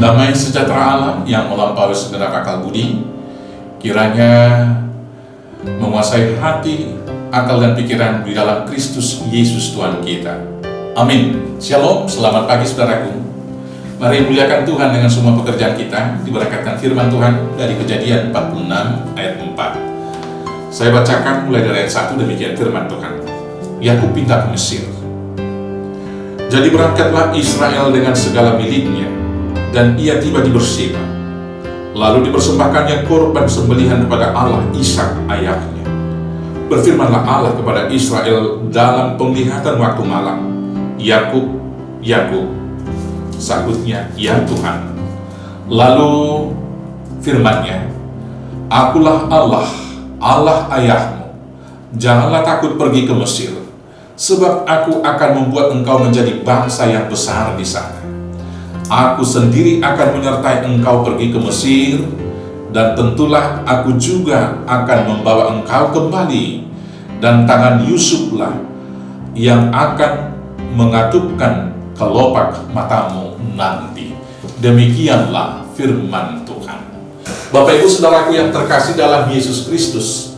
Damai sejahtera Allah yang melampaui segenap akal budi, kiranya menguasai hati, akal dan pikiran di dalam Kristus Yesus Tuhan kita. Amin. Shalom, selamat pagi saudaraku. Mari muliakan Tuhan dengan semua pekerjaan kita. Diberkatkan firman Tuhan dari Kejadian 46 ayat 4. Saya bacakan mulai dari ayat 1, demikian firman Tuhan. Yakub pindah ke Mesir. Jadi berangkatlah Israel dengan segala miliknya, dan ia tiba di Berseba. Lalu dipersembahkannya korban sembelihan kepada Allah Ishak ayahnya. Berfirmanlah Allah kepada Israel dalam penglihatan waktu malam, Yakub, Yakub. Sahutnya, ya Tuhan. Lalu firman-Nya, Akulah Allah, Allah ayahmu. Janganlah takut pergi ke Mesir, sebab aku akan membuat engkau menjadi bangsa yang besar di sana. Aku sendiri akan menyertai engkau pergi ke Mesir, dan tentulah aku juga akan membawa engkau kembali, dan tangan Yusuflah yang akan mengatupkan kelopak matamu nanti. Demikianlah firman Tuhan. Bapak Ibu Saudaraku yang terkasih dalam Yesus Kristus,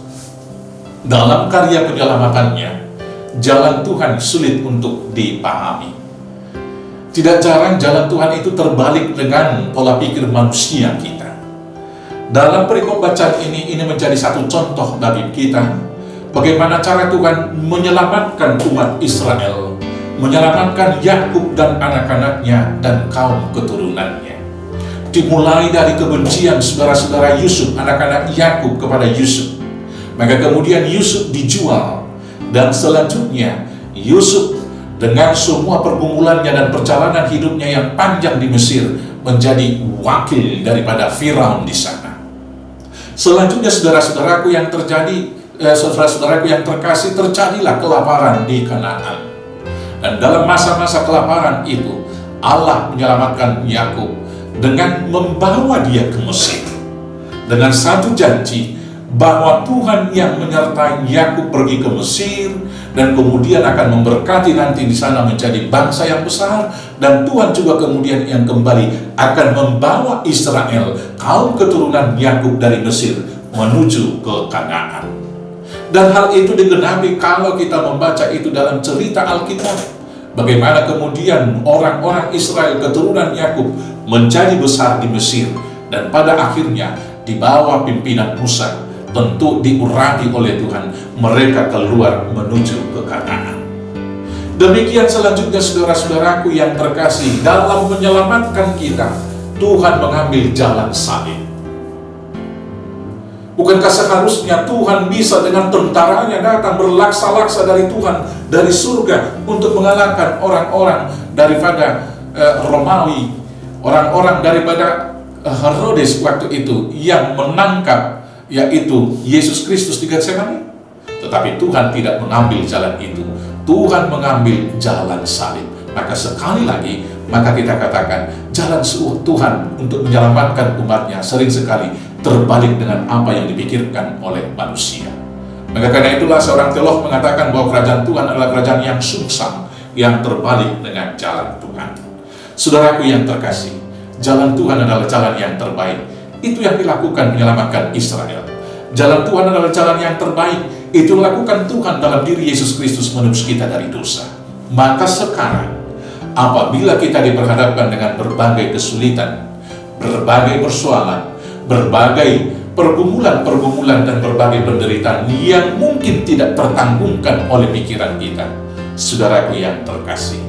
dalam karya penyelamatannya, jalan Tuhan sulit untuk dipahami. Tidak jarang jalan Tuhan itu terbalik dengan pola pikir manusia kita. Dalam perikop bacaan ini menjadi satu contoh bagi kita bagaimana cara Tuhan menyelamatkan umat Israel, menyelamatkan Yakub dan anak-anaknya dan kaum keturunannya. Dimulai dari kebencian saudara-saudara Yusuf, anak-anak Yakub kepada Yusuf. Maka kemudian Yusuf dijual, dan selanjutnya Yusuf dengan semua pergumulannya dan perjalanan hidupnya yang panjang di Mesir menjadi wakil daripada Firaun di sana. Selanjutnya saudara-saudaraku yang terkasih, terjadilah kelaparan di Kanaan. Dan dalam masa-masa kelaparan itu Allah menyelamatkan Yakub dengan membawa dia ke Mesir dengan satu janji bahwa Tuhan yang menyertai Yakub pergi ke Mesir dan kemudian akan memberkati nanti di sana menjadi bangsa yang besar, dan Tuhan juga kemudian yang kembali akan membawa Israel, kaum keturunan Yakub dari Mesir menuju ke Kanaan. Dan hal itu digenapi kalau kita membaca itu dalam cerita Alkitab. Bagaimana kemudian orang-orang Israel keturunan Yakub menjadi besar di Mesir, dan pada akhirnya di bawah pimpinan Musa, tentu diurapi oleh Tuhan, mereka keluar menuju ke Kanaan. Demikian selanjutnya saudara-saudaraku yang terkasih, dalam menyelamatkan kita, Tuhan mengambil jalan salib. Bukankah seharusnya Tuhan bisa dengan tentaranya datang berlaksa-laksa dari Tuhan, dari surga, untuk mengalahkan orang-orang daripada Romawi, orang-orang daripada Herodes waktu itu yang menangkap yaitu Yesus Kristus di Getsemani? Tetapi Tuhan tidak mengambil jalan itu. Tuhan mengambil jalan salib. Maka sekali lagi, maka kita katakan jalan Tuhan untuk menyelamatkan umatnya sering sekali terbalik dengan apa yang dipikirkan oleh manusia. Maka karena itulah seorang teolog mengatakan bahwa kerajaan Tuhan adalah kerajaan yang sungsang, yang terbalik dengan jalan Tuhan. Saudaraku yang terkasih, jalan Tuhan adalah jalan yang terbaik. Itu yang dilakukan menyelamatkan Israel. Jalan Tuhan adalah jalan yang terbaik. Itu dilakukan Tuhan dalam diri Yesus Kristus menebus kita dari dosa. Maka sekarang, apabila kita diperhadapkan dengan berbagai kesulitan, berbagai persoalan, berbagai pergumulan dan berbagai penderitaan yang mungkin tidak tertanggungkan oleh pikiran kita, saudaraku yang terkasih,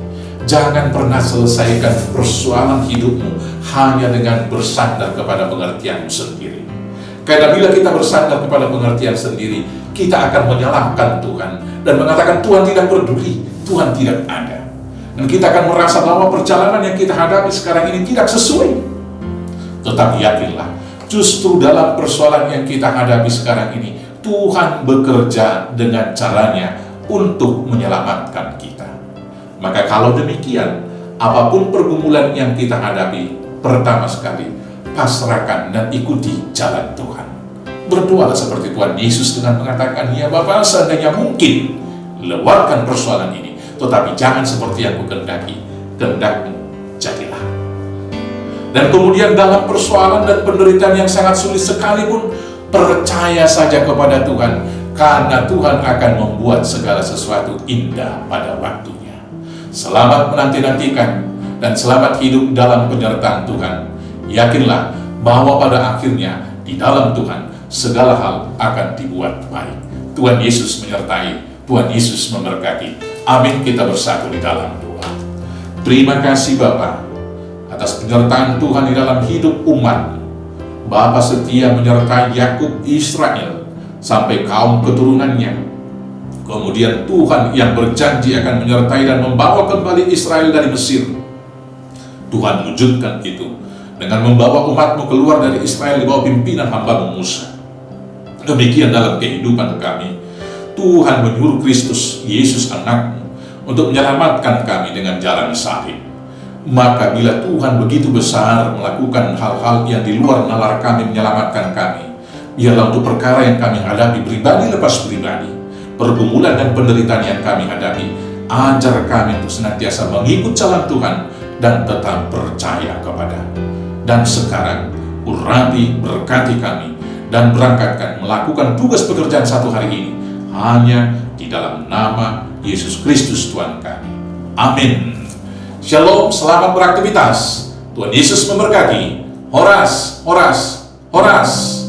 jangan pernah selesaikan persoalan hidupmu hanya dengan bersandar kepada pengertianmu sendiri. Karena bila kita bersandar kepada pengertian sendiri, kita akan menyalahkan Tuhan dan mengatakan Tuhan tidak peduli, Tuhan tidak ada. Dan kita akan merasa bahwa perjalanan yang kita hadapi sekarang ini tidak sesuai. Tetapi yakinlah, justru dalam persoalan yang kita hadapi sekarang ini, Tuhan bekerja dengan caranya untuk menyelamatkan kita. Maka kalau demikian, apapun pergumulan yang kita hadapi, pertama sekali, pasrahkan dan ikuti jalan Tuhan. Berdoalah seperti Tuhan Yesus dengan mengatakan, ya Bapa, seandainya mungkin, lewatkan persoalan ini, tetapi jangan seperti yang Kukehendaki, kehendakmu jadilah. Dan kemudian dalam persoalan dan penderitaan yang sangat sulit sekalipun, percaya saja kepada Tuhan, karena Tuhan akan membuat segala sesuatu indah pada waktunya. Selamat menanti-nantikan dan selamat hidup dalam penyertaan Tuhan. Yakinlah bahwa pada akhirnya di dalam Tuhan segala hal akan dibuat baik. Tuhan Yesus menyertai, Tuhan Yesus memberkati. Amin. Kita bersatu di dalam doa. Terima kasih Bapa atas penyertaan Tuhan di dalam hidup umat. Bapa setia menyertai Yakub Israel sampai kaum keturunannya. Kemudian Tuhan yang berjanji akan menyertai dan membawa kembali Israel dari Mesir. Tuhan wujudkan itu dengan membawa umatmu keluar dari Israel di bawah pimpinan hamba-Mu Musa. Demikian dalam kehidupan kami, Tuhan menyuruh Kristus Yesus anak-Mu untuk menyelamatkan kami dengan jalan salib. Maka bila Tuhan begitu besar melakukan hal-hal yang di luar nalar kami menyelamatkan kami, biarlah untuk perkara yang kami hadapi pribadi lepas pribadi, pergumulan dan penderitaan yang kami hadapi, ajar kami untuk senantiasa mengikut jalan Tuhan dan tetap percaya kepada. Dan sekarang urapi, berkati kami dan berangkatkan melakukan tugas pekerjaan satu hari ini hanya di dalam nama Yesus Kristus Tuhan kami. Amin. Shalom, selamat beraktivitas. Tuhan Yesus memberkati. Horas, horas, horas.